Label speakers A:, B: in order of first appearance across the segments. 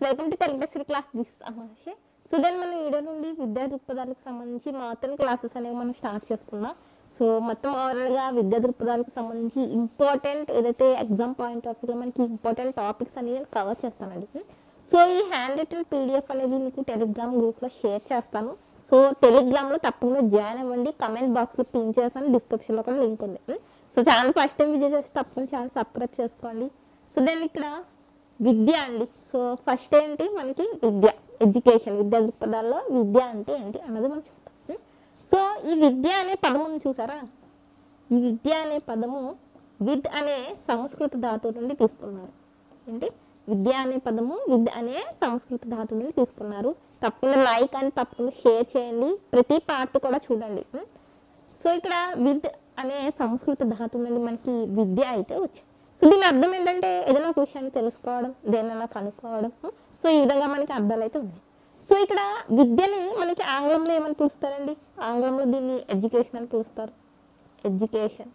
A: Welcome to Telugu class this అమాషి. So then మన video నుండి విద్యా దృక్పథాలకు సంబంధించి మొత్తం క్లాసెస్ అనేవి మనం స్టార్ట్ చేసుకున్నాం. సో మొత్తం ఓవరాల్గా విద్యా దృక్పథాలకు సంబంధించి ఇంపార్టెంట్ ఏదైతే ఎగ్జామ్ పాయింట్ ఆఫ్ వ్యూలో మనకి ఇంపార్టెంట్ టాపిక్స్ అనేవి కవర్ చేస్తానండి. సో ఈ హ్యాండ్ రిటన్ పీడిఎఫ్ అనేది మీకు టెలిగ్రామ్ గ్రూప్లో షేర్ చేస్తాను. సో టెలిగ్రామ్లో తప్పకుండా జాయిన్ అవ్వండి. కమెంట్ బాక్స్లో పిన్ చేస్తాను, డిస్క్రిప్షన్లో కూడా లింక్ ఉంది. So channel first time visit చేస్తే తప్పకుండా ఛానల్ సబ్స్క్రైబ్ చేసుకోండి. సో దెన్ ఇక్కడ విద్య అండి. సో ఫస్ట్ ఏంటి మనకి విద్య, ఎడ్యుకేషన్, విద్యా దృక్పథాల్లో విద్య అంటే ఏంటి అన్నది మనం చూద్దాం. సో ఈ విద్య అనే పదమును చూసారా, ఈ విద్య అనే పదము విద్ అనే సంస్కృత ధాతువు నుండి తీసుకున్నారు. ఏంటి విద్య అనే పదము విద్ అనే సంస్కృత ధాతువు నుండి తీసుకున్నారు. తప్పకుండా లైక్ అని తప్పకుండా షేర్ చేయండి, ప్రతి పార్ట్ కూడా చూడండి. సో ఇక్కడ విద్ అనే సంస్కృత ధాతువు నుండి మనకి విద్య అయితే వచ్చింది. సో దీని అర్థం ఏంటంటే ఏదైనా ఒక విషయాన్ని తెలుసుకోవడం, దేనైనా కనుక్కోవడం. సో ఈ విధంగా మనకి అర్థాలు అయితే ఉన్నాయి. సో ఇక్కడ విద్యని మనకి ఆంగ్లంలో ఏమని పిలుస్తారండి, ఆంగ్లంలో దీన్ని ఎడ్యుకేషన్ అని పిలుస్తారు, ఎడ్యుకేషన్.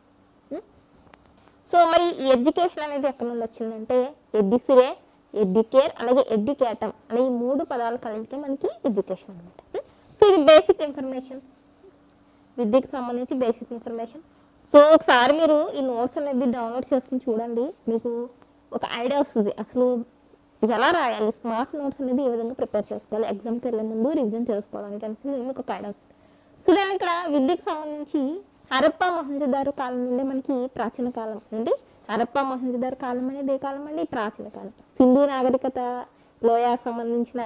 A: సో మరి ఈ ఎడ్యుకేషన్ అనేది ఎక్కడి నుండి వచ్చిందంటే ఎడ్యుసిరే, ఎడ్యుకేర్, అలాగే ఎడ్యుకేటమ్ అనే ఈ 3 పదాలు కలిగితే మనకి ఎడ్యుకేషన్ అనమాట. సో ఇది బేసిక్ ఇన్ఫర్మేషన్, విద్యకి సంబంధించి బేసిక్ ఇన్ఫర్మేషన్. సో ఒకసారి మీరు ఈ నోట్స్ అనేది డౌన్లోడ్ చేసుకుని చూడండి, మీకు ఒక ఐడియా వస్తుంది అసలు ఎలా రాయాలి, స్మార్ట్ నోట్స్ అనేది ఏ విధంగా ప్రిపేర్ చేసుకోవాలి, ఎగ్జామ్కి వెళ్ళే ముందు రివిజన్ చేసుకోవడానికి అనేసి మీకు ఒక ఐడియా వస్తుంది. సో దాని ఇక్కడ విద్యకు సంబంధించి హరప్పా మొహంజదారు కాలం నుండి మనకి ప్రాచీన కాలం అండి. హరప్పా మొహంజదారు కాలం అనేది ఏ కాలం అండి, ప్రాచీన కాలం. సింధు నాగరికత లోయ సంబంధించిన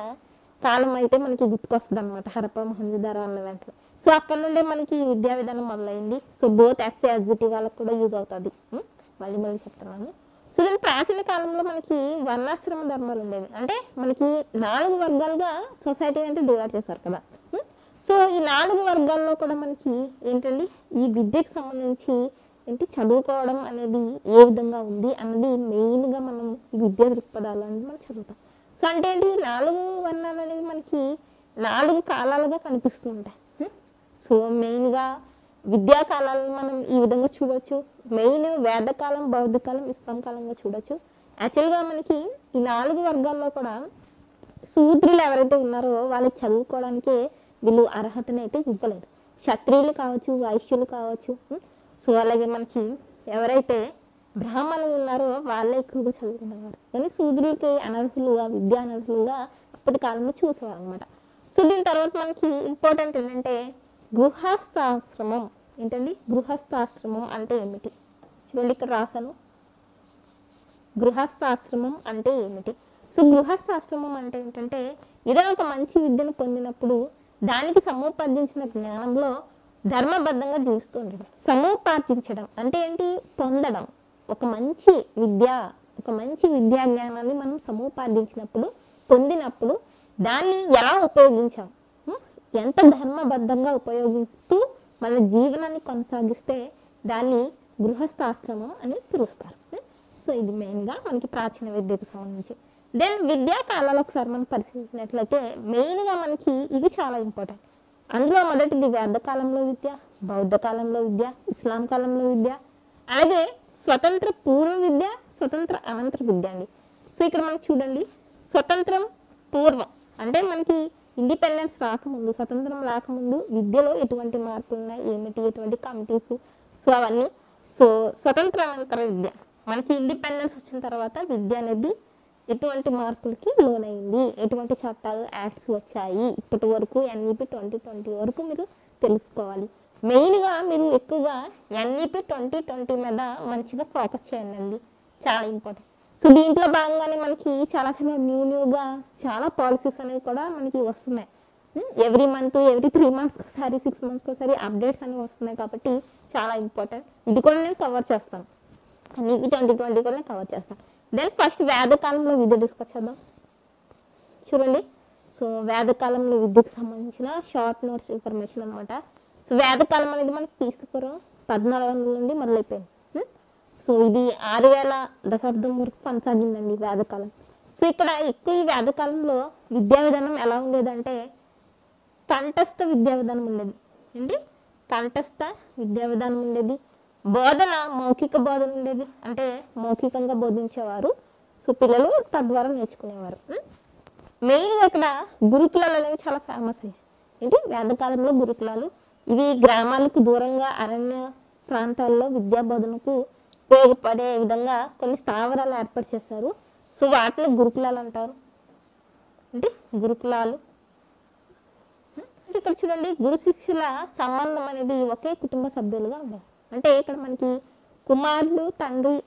A: కాలం అయితే మనకి గుర్తుకొస్తుంది అనమాట హరప్పా మొహంజదారు అన్న వెంటనే. సో అక్కడ నుండే మనకి విద్యా విధానం మొదలైంది. సో బోత్ ఎస్ఏ ఎస్జిటి వాళ్ళకి కూడా యూజ్ అవుతుంది, మళ్ళీ చెప్తున్నాను. సో దీని ప్రాచీన కాలంలో మనకి వర్ణాశ్రమ ధర్మాలు ఉండేవి. అంటే మనకి 4 వర్గాలుగా సొసైటీ అంటే డివైడ్ చేశారు కదా. సో ఈ 4 వర్గాల్లో కూడా మనకి ఏంటండి ఈ విద్యకు సంబంధించి ఏంటి చదువుకోవడం అనేది ఏ విధంగా ఉంది అన్నది మెయిన్గా మనం ఈ విద్యా దృక్పథాలు అనేది మనం చదువుతాం. సో అంటే ఏంటి 4 వర్ణాలు అనేది మనకి 4 కాలాలుగా కనిపిస్తూ ఉంటాయి. సో మెయిన్గా విద్యా కాలాలను మనం ఈ విధంగా చూడవచ్చు. మెయిన్ వేదకాలం, బౌద్ధకాలం, ఇస్లాం కాలంగా చూడొచ్చు. యాక్చువల్గా మనకి ఈ 4 వర్గాల్లో కూడా శూద్రులు ఎవరైతే ఉన్నారో వాళ్ళకి చదువుకోవడానికి వీళ్ళు అర్హతని అయితే ఇవ్వలేదు. క్షత్రియులు కావచ్చు, వైశ్యులు కావచ్చు. సో అలాగే మనకి ఎవరైతే బ్రాహ్మణులు ఉన్నారో వాళ్ళే ఎక్కువగా చదువుకునేవారు, కానీ శూద్రులకి అనర్హులుగా, విద్యా అనర్హులుగా అప్పటి కాలంలో చూసేవారు అనమాట. సో దీని తర్వాత మనకి ఇంపార్టెంట్ ఏంటంటే గృహస్థాశ్రమం. ఏంటండి గృహస్థాశ్రమం అంటే ఏమిటి చూడండి, ఇక్కడ రాశాను, గృహస్థాశ్రమం అంటే ఏమిటి. సో గృహస్థాశ్రమం అంటే ఏంటంటే ఏదైనా ఒక మంచి విద్యను పొందినప్పుడు దానికి సముపార్జించిన జ్ఞానంలో ధర్మబద్ధంగా జీవిస్తూ ఉండడం. సముపార్జించడం అంటే ఏంటి, పొందడం. ఒక మంచి విద్యా జ్ఞానాన్ని మనం సముపార్జించినప్పుడు, పొందినప్పుడు దాన్ని ఎలా ఉపయోగించాం, ఎంత ధర్మబద్ధంగా ఉపయోగిస్తూ మన జీవనాన్ని కొనసాగిస్తే దాన్ని గృహస్థాశ్రమం అని పిలుస్తారు. సో ఇది మెయిన్గా మనకి ప్రాచీన విద్యకు సంబంధించి. దెన్ విద్యా కాలాలు ఒకసారి మనం పరిశీలించినట్లయితే మెయిన్గా మనకి ఇవి చాలా ఇంపార్టెంట్. అందులో మొదటిది వేదకాలంలో విద్య, బౌద్ధ కాలంలో విద్య, ఇస్లాం కాలంలో విద్య, అలాగే స్వతంత్ర పూర్వ విద్య, స్వతంత్ర అనంతర విద్య అండి. సో ఇక్కడ మనకి చూడండి, స్వతంత్రం పూర్వం అంటే మనకి ఇండిపెండెన్స్ రాకముందు, స్వతంత్రం రాకముందు విద్యలో ఎటువంటి మార్పులు ఉన్నాయి, ఏమిటి, ఎటువంటి కమిటీస్, సో అవన్నీ. సో స్వతంత్ర అనంతర విద్య మనకి ఇండిపెండెన్స్ వచ్చిన తర్వాత విద్య అనేది ఎటువంటి మార్పులకి లోనైంది, ఎటువంటి చట్టాలు, యాక్ట్స్ వచ్చాయి, ఇప్పటి వరకు NEP 2020 వరకు మీరు తెలుసుకోవాలి. మెయిన్గా మీరు ఎక్కువగా NEP 2020 మీద మంచిగా ఫోకస్ చేయండి, చాలా ఇంపార్టెంట్. సో దీంట్లో భాగంగానే మనకి చాలా న్యూగా చాలా పాలసీస్ అనేవి కూడా మనకి వస్తున్నాయి. ఎవ్రీ మంత్, ఎవ్రీ 3 months ఒకసారి, 6 months ఒకసారి అప్డేట్స్ అనేవి వస్తున్నాయి కాబట్టి చాలా ఇంపార్టెంట్. ఇది కూడా నేను కవర్ చేస్తాను, NEP 2020 కూడా నేను కవర్ చేస్తాను. దెన్ ఫస్ట్ వేదకాలంలో విద్య డిస్కస్ చేద్దాం. చూడండి, సో వేదకాలంలో విద్యకు సంబంధించిన షార్ట్ నోట్స్ ఇన్ఫర్మేషన్ అనమాట. సో వేదకాలం అనేది మనకి క్రీస్తుపూర్వం 1400 నుండి మొదలైపోయింది. సో ఇది 6000 దశాబ్దం వరకు కొనసాగిందండి వేదకాలం. సో ఇక్కడ ఎక్కువ ఈ వేదకాలంలో విద్యా విధానం ఎలా ఉండేదంటే కంఠస్థ విద్యా విధానం ఉండేది. ఏంటి కంఠస్థ విద్యా విధానం ఉండేది. బోధన మౌఖిక బోధన ఉండేది, అంటే మౌఖికంగా బోధించేవారు. సో పిల్లలు తద్వారా నేర్చుకునేవారు. మెయిన్గా ఇక్కడ గురుకులాలు అనేవి చాలా ఫేమస్ అయ్యాయి. ఏంటి వేదకాలంలో గురుకులాలు ఇవి గ్రామాలకు దూరంగా అరణ్య ప్రాంతాల్లో విద్యా బోధనకు ఉపయోగపడే విధంగా కొన్ని స్థావరాలు ఏర్పాటు చేశారు. సో వాటిని గురుకులాలు అంటారు. అంటే గురుకులాలు అంటే ఇక్కడ చూడండి, గురు శిష్యుల సంబంధం అనేది ఒకే కుటుంబ సభ్యులుగా ఉండాలి. అంటే ఇక్కడ మనకి కుమారుడు తండ్రి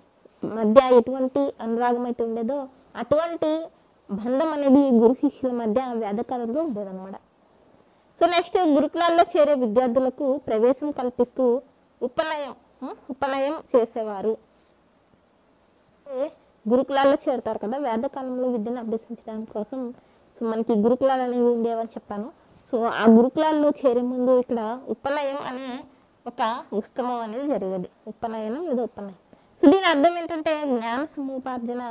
A: మధ్య ఎటువంటి అనురాగం అయితే ఉండేదో అటువంటి బంధం అనేది గురు శిష్యుల మధ్య వేదకాలంలో ఉండేదన్నమాట. సో నెక్స్ట్ గురుకులాల్లో చేరే విద్యార్థులకు ప్రవేశం కల్పిస్తూ ఉపనయం చేసేవారు. గురుకులాల్లో చేరుతారు కదా, వేదకాలంలో విద్యను అభ్యసించడానికి కోసం. సో మనకి గురుకులాలు అనేవి ఉండేవని చెప్పాను. సో ఆ గురుకులాల్లో చేరే ముందు ఇక్కడ ఉపనయం అనే ఒక ఉత్సవం అనేది జరిగేది. ఉపనయనం లేదా ఉపనయనం. సో దీని అర్థం ఏంటంటే జ్ఞాన సముపార్జన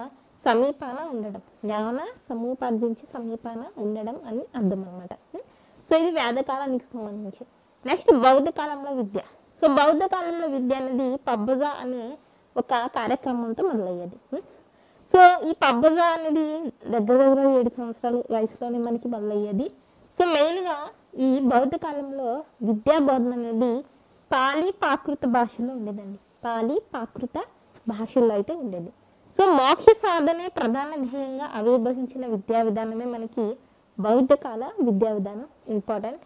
A: సమీపాన ఉండడం, జ్ఞాన సముపార్జించి సమీపాన ఉండడం అని అర్థం అనమాట. సో ఇది వేదకాలానికి సంబంధించి. నెక్స్ట్ బౌద్ధ కాలంలో విద్య. సో బౌద్ధ కాలంలో విద్య అనేది పబ్బజా అనే ఒక కార్యక్రమంతో మొదలయ్యేది. సో ఈ పబ్బజా అనేది దగ్గర 7 సంవత్సరాల వయసులోనే మనకి మొదలయ్యేది. సో మెయిన్గా ఈ బౌద్ధ కాలంలో విద్యా బోధన అనేది పాలి ప్రాకృత భాషలో ఉండేదండి. పాలి ప్రాకృత భాషల్లో అయితే ఉండేది. సో మోక్ష సాధనే ప్రధాన ధ్యేయంగా ఆవిర్భవించిన విద్యా విధానమే మనకి బౌద్ధ కాల విద్యా విధానం. ఇంపార్టెంట్,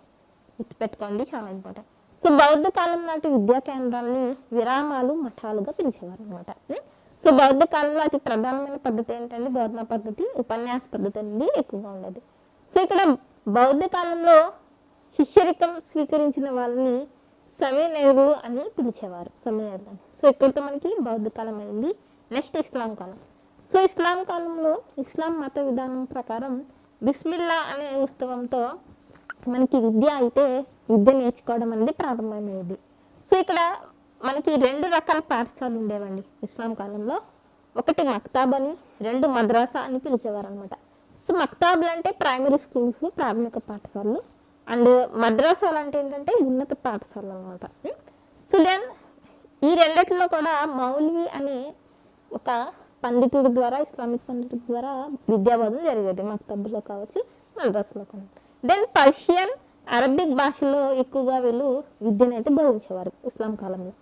A: గుర్తుపెట్టుకోండి, చాలా ఇంపార్టెంట్. సో బౌద్ధ కాలం నాటి విద్యా కేంద్రాలని విరామాలు మఠాలుగా పిలిచేవారు అనమాట. సో బౌద్ధ కాలంలో అతి ప్రధానమైన పద్ధతి ఏంటంటే బోధనా పద్ధతి, ఉపన్యాస పద్ధతి అనేది ఎక్కువగా ఉండేది. సో ఇక్కడ బౌద్ధ కాలంలో శిష్యరికం స్వీకరించిన వాళ్ళని సమయనేరులు అని పిలిచేవారు. సమయనేరులు అని. సో ఇక్కడితో మనకి బౌద్ధ కాలం అయింది. నెక్స్ట్ ఇస్లాం కాలం. సో ఇస్లాం కాలంలో ఇస్లాం మత విధానం ప్రకారం బిస్మిల్లా అనే ఉత్సవంతో మనకి విద్య నేర్చుకోవడం అనేది ప్రారంభమయ్యేది. సో ఇక్కడ మనకి 2 రకాల పాఠశాలలు ఉండేవండి ఇస్లాం కాలంలో. ఒకటి మక్తాబ్ అని, 2 మద్రాసా అని పిలిచేవారు అనమాట. సో మక్తాబ్లు అంటే ప్రైమరీ స్కూల్స్, ప్రాథమిక పాఠశాలలు, అండ్ మద్రాసాలు అంటే ఏంటంటే ఉన్నత పాఠశాలలు అనమాట. సో దెన్ ఈ రెండిట్లో కూడా మౌల్వి అనే ఒక పండితుడి ద్వారా, ఇస్లామిక్ పండితుడి ద్వారా విద్యాబోధన జరిగేది. మక్తబ్లో కావచ్చు, మద్రాసులో కావచ్చు. దెన్ పర్షియన్, అరబిక్ భాషలో ఎక్కువగా వీళ్ళు విద్యను అయితే బోధించేవారు ఇస్లాం కాలంలో.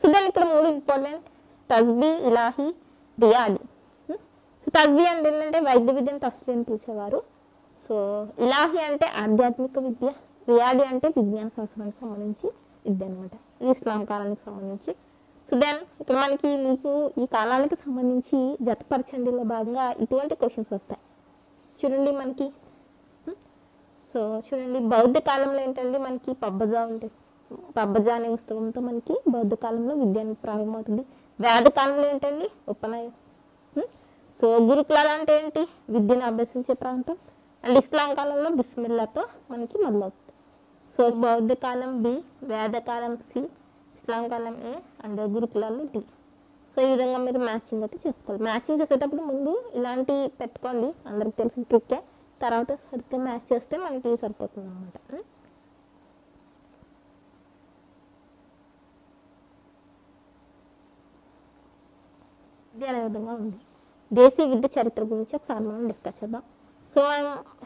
A: సో దెన్ ఇక్కడ 3 ఇంపార్టెంట్: తస్బీ, ఇలాహి, రియాలి. సో తస్బీ అంటే ఏంటంటే వైద్య విద్యను తస్బీ అని పిలిచేవారు. సో ఇలాహి అంటే ఆధ్యాత్మిక విద్య, రియాలి అంటే విజ్ఞాన శాస్త్రానికి సంబంధించి విద్య అనమాట. ఇది ఇస్లాం కాలానికి సంబంధించి. సో దెన్ ఇక్కడ మనకి మీకు ఈ కాలానికి సంబంధించి జతపరచండిలో భాగంగా ఇటువంటి క్వశ్చన్స్ వస్తాయి. చూడండి మనకి చూడండి బౌద్ధ కాలంలో ఏంటంటే మనకి పబ్బజా ఉంటుంది. పబ్బజా అనే ఉత్సవంతో మనకి బౌద్ధ కాలంలో విద్య ప్రారంభమవుతుంది. వేద కాలంలో ఏంటండి ఉపనయనం. సో గురుకులాలు అంటే ఏంటి? విద్యను అభ్యసించే ప్రాంతం. అండ్ ఇస్లాం కాలంలో బిస్మిల్లాతో మనకి మొదలవుతుంది. సో బౌద్ధ కాలం బి, వేదకాలం సి, ఇస్లాం కాలం ఏ, అండ్ గురుకులాలు డి. సో ఈ విధంగా మీరు మ్యాచింగ్ అయితే చేసుకోవాలి. మ్యాచింగ్ చేసేటప్పుడు ముందు ఇలాంటి పెట్టుకోండి, అందరికి తెలిసిన ట్రిక్కే. తర్వాత సరిగ్గా మ్యాచ్ చేస్తే మనకి సరిపోతుంది అనమాట. ఇది అనే విధంగా ఉంది. దేశీయ విద్య చరిత్ర గురించి ఒకసారి మనం డిస్కస్ చేద్దాం. సో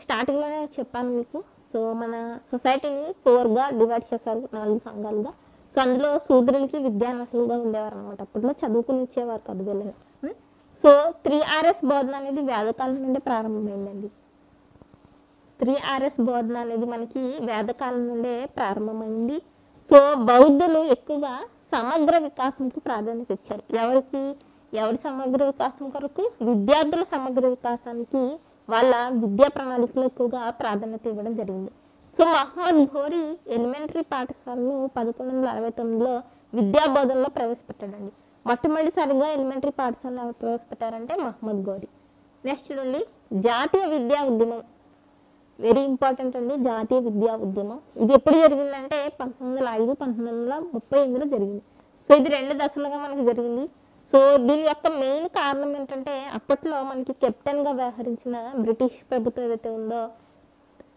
A: స్టార్టింగ్లోనే చెప్పాను మీకు. సో మన సొసైటీని 4గా డివైడ్ చేశారు, 4 సంఘాలుగా. సో అందులో శూద్రులకి విద్యానటులుగా ఉండేవారు అనమాట. అప్పట్లో చదువుకుని ఇచ్చేవారు కాదు వీళ్ళని. సో 3Rs బోధన అనేది వేదకాలం నుండి ప్రారంభమైందండి. 3Rs బోధన అనేది మనకి వేదకాలం నుండే ప్రారంభమైంది. సో బౌద్ధులు ఎక్కువగా సమగ్ర వికాసంకు ప్రాధాన్యత ఇచ్చారు. ఎవరి సమగ్ర వికాసం కొరకు? విద్యార్థుల సమగ్ర వికాసానికి వాళ్ళ విద్యా ప్రణాళికలో ఎక్కువగా ప్రాధాన్యత ఇవ్వడం జరిగింది. సో మహమ్మద్ ఘోరీ ఎలిమెంటరీ పాఠశాలను 1169లో విద్యా బోధనలో ప్రవేశపెట్టాడండి. మొట్టమొదటిసారిగా ఎలిమెంటరీ పాఠశాలను ఎవరు ప్రవేశపెట్టారంటే మహమ్మద్ ఘోరీ. నెక్స్ట్ నుండి జాతీయ విద్యా ఉద్యమం, వెరీ ఇంపార్టెంట్ అండి. జాతీయ విద్యా ఉద్యమం ఇది ఎప్పుడు జరిగిందంటే 1905, 1938లో జరిగింది. సో ఇది 2 దశలుగా మనకి జరిగింది. సో దీని యొక్క మెయిన్ కారణం ఏంటంటే అప్పట్లో మనకి కెప్టెన్గా వ్యవహరించిన బ్రిటిష్ ప్రభుత్వం ఏదైతే ఉందో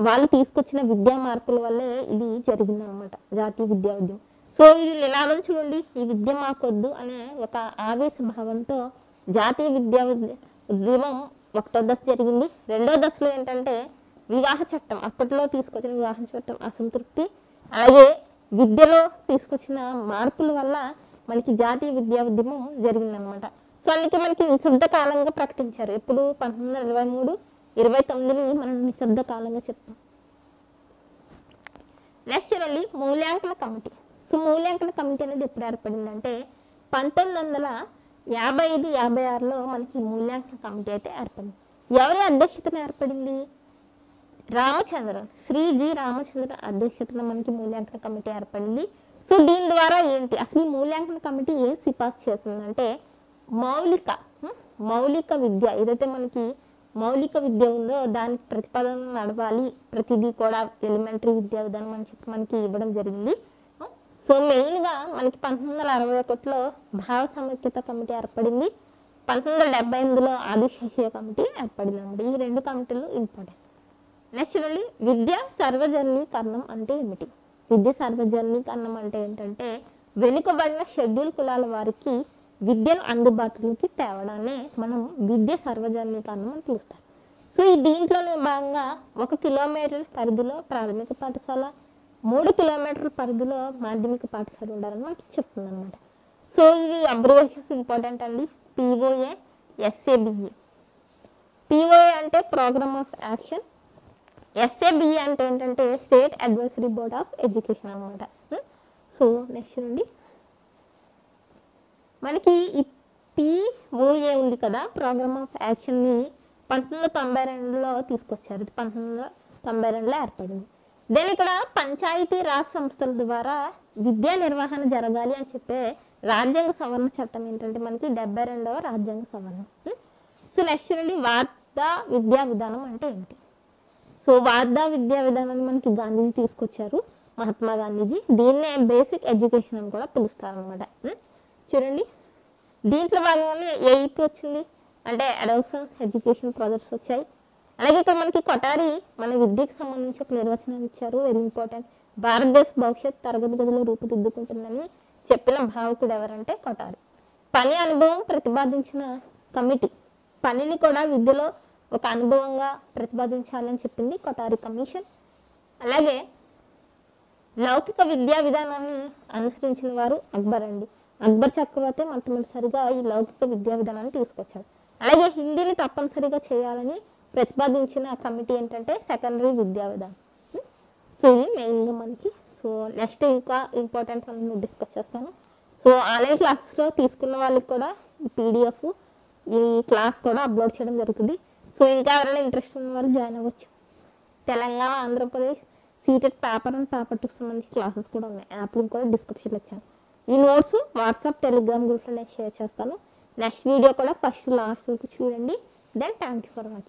A: వాళ్ళు తీసుకొచ్చిన విద్యా మార్పుల వల్లే ఇది జరిగిందనమాట, జాతీయ విద్యా ఉద్యమం. సో ఇది నినాదం చూడండి, ఈ విద్య మాకొద్దు అనే ఒక ఆవేశ భావంతో జాతీయ విద్యా ఉద్యమం ఒకటో దశ జరిగింది. రెండో దశలో ఏంటంటే వివాహ చట్టం, అప్పట్లో తీసుకొచ్చిన వివాహ చట్టం అసంతృప్తి, అలాగే విద్యలో తీసుకొచ్చిన మార్పుల వల్ల మనకి జాతీయ విద్యా ఉద్యమం జరిగిందనమాట. సో అందుకే మనకి నిశ్శబ్ద కాలంగా ప్రకటించారు. ఎప్పుడు 1923-29ని మనం నిశ్శబ్ద కాలంగా చెప్తాం. నెక్స్ట్ చూడండి మూల్యాంకన కమిటీ. సో మూల్యాంకన కమిటీ అనేది ఎప్పుడు ఏర్పడిందంటే 1955-56లో మనకి మూల్యాంకన కమిటీ అయితే ఏర్పడింది. ఎవరి అధ్యక్షతన ఏర్పడింది? శ్రీ జి రామచంద్రన్ అధ్యక్షతన మనకి మూల్యాంకన కమిటీ ఏర్పడింది. సో దీని ద్వారా ఏంటి అసలు ఈ మూల్యాంకన కమిటీ ఏం సిఫార్సు చేస్తుందంటే మౌలిక విద్య ఏదైతే మనకి మౌలిక విద్య ఉందో దానికి ప్రతిపాదన నడవాలి, ప్రతిదీ కూడా ఎలిమెంటరీ విద్యా విధానం అని చెప్పి మనకి ఇవ్వడం జరిగింది. సో మెయిన్గా మనకి 1961లో భావ సమైక్యత కమిటీ ఏర్పడింది. 1978లో ఆదిశేషయ్య కమిటీ ఏర్పడింది అన్నమాట. ఈ రెండు కమిటీలు ఇంపార్టెంట్. నెక్స్ట్ చూడండి విద్యా సార్వజనీకరణం అంటే ఏమిటి? విద్య సార్వజనీకరణం అంటే ఏంటంటే వెనుకబడిన షెడ్యూల్ కులాల వారికి విద్యను అందుబాటులోకి తేవడాన్ని మనం విద్య సార్వజనీకరణం అని పిలుస్తాం. సో ఈ దీంట్లోనే భాగంగా 1 కిలోమీటర్ పరిధిలో ప్రాథమిక పాఠశాల, 3 కిలోమీటర్ల పరిధిలో మాధ్యమిక పాఠశాల ఉండాలని మనకి చెప్తుంది అనమాట. సో ఇవి అబ్రివేషన్స్ ఇంపార్టెంట్ అండి. POA, SABE. POA అంటే ప్రోగ్రామ్ ఆఫ్ యాక్షన్, SABE అంటే ఏంటంటే state advisory board of education అనమాట. సో నెక్స్ట్ నుండి మనకి ఈ POA ఉంది కదా, ప్రోగ్రామ్ ఆఫ్ యాక్షన్ని 1992లో తీసుకొచ్చారు. 1992లో ఏర్పడింది. దెన్ ఇక్కడ పంచాయతీ రాజ్ సంస్థల ద్వారా విద్యా నిర్వహణ జరగాలి అని చెప్పే రాజ్యాంగ సవరణ చట్టం ఏంటంటే మనకి 72వ రాజ్యాంగ సవరణ. సో నెక్స్ట్ నుండి వార్తా విద్యా విధానం అంటే ఏంటి? సో వార్తా విద్యా విధానాన్ని మనకి గాంధీజీ తీసుకొచ్చారు, మహాత్మా గాంధీజీ. దీన్నే బేసిక్ ఎడ్యుకేషన్ అని కూడా పిలుస్తారు అనమాట. చూడండి దీంట్లో భాగంగానే AEP వచ్చింది, అంటే అడోసెన్స్ ఎడ్యుకేషన్ ప్రాజెక్ట్స్ వచ్చాయి. అలాగే ఇక్కడ మనకి కొఠారి మన విద్యకు సంబంధించి ఒక నిర్వచనం ఇచ్చారు, వెరీ ఇంపార్టెంట్. భారతదేశ భవిష్యత్ తరగతి గదిలో రూపుదిద్దుకుంటుందని చెప్పిన భావకుడు ఎవరంటే కొఠారి. పని అనుభవం ప్రతిపాదించిన కమిటీ, పనిని కూడా విద్యలో ఒక అనుభవంగా ప్రతిపాదించాలని చెప్పింది కొఠారి కమిషన్. అలాగే లౌకిక విద్యా విధానాన్ని అనుసరించిన వారు అక్బర్ అండి. అక్బర్ చక్రవర్తి మొట్టమొదటిసారిగా ఈ లౌకిక విద్యా విధానాన్ని తీసుకొచ్చాడు. అలాగే హిందీని తప్పనిసరిగా చేయాలని ప్రతిపాదించిన కమిటీ ఏంటంటే సెకండరీ విద్యా విధానం. సో ఇది మెయిన్గా మనకి. సో నెక్స్ట్ ఇంకా ఇంపార్టెంట్ నేను డిస్కస్ చేస్తాను. సో ఆన్లైన్ క్లాసెస్లో తీసుకున్న వాళ్ళకి కూడా ఈ PDF ఈ క్లాస్ కూడా అప్లోడ్ చేయడం జరుగుతుంది. సో ఇంకా ఎవరైనా ఇంట్రెస్ట్ ఉన్న వాళ్ళు జాయిన్ అవ్వచ్చు. Telangana, Andhra Pradesh seated paper and paper 2కి సంబంధించి క్లాసెస్ కూడా ఉన్నాయి. యాప్ లింక్ కూడా డిస్క్రిప్షన్లో ఇచ్చాను. ఈ నోట్స్ వాట్సాప్, టెలిగ్రామ్ గ్రూప్లో నేను షేర్ చేస్తాను. నెక్స్ట్ వీడియో కూడా ఫస్ట్ లాస్ట్ వరకు చూడండి. Then thank you for watching.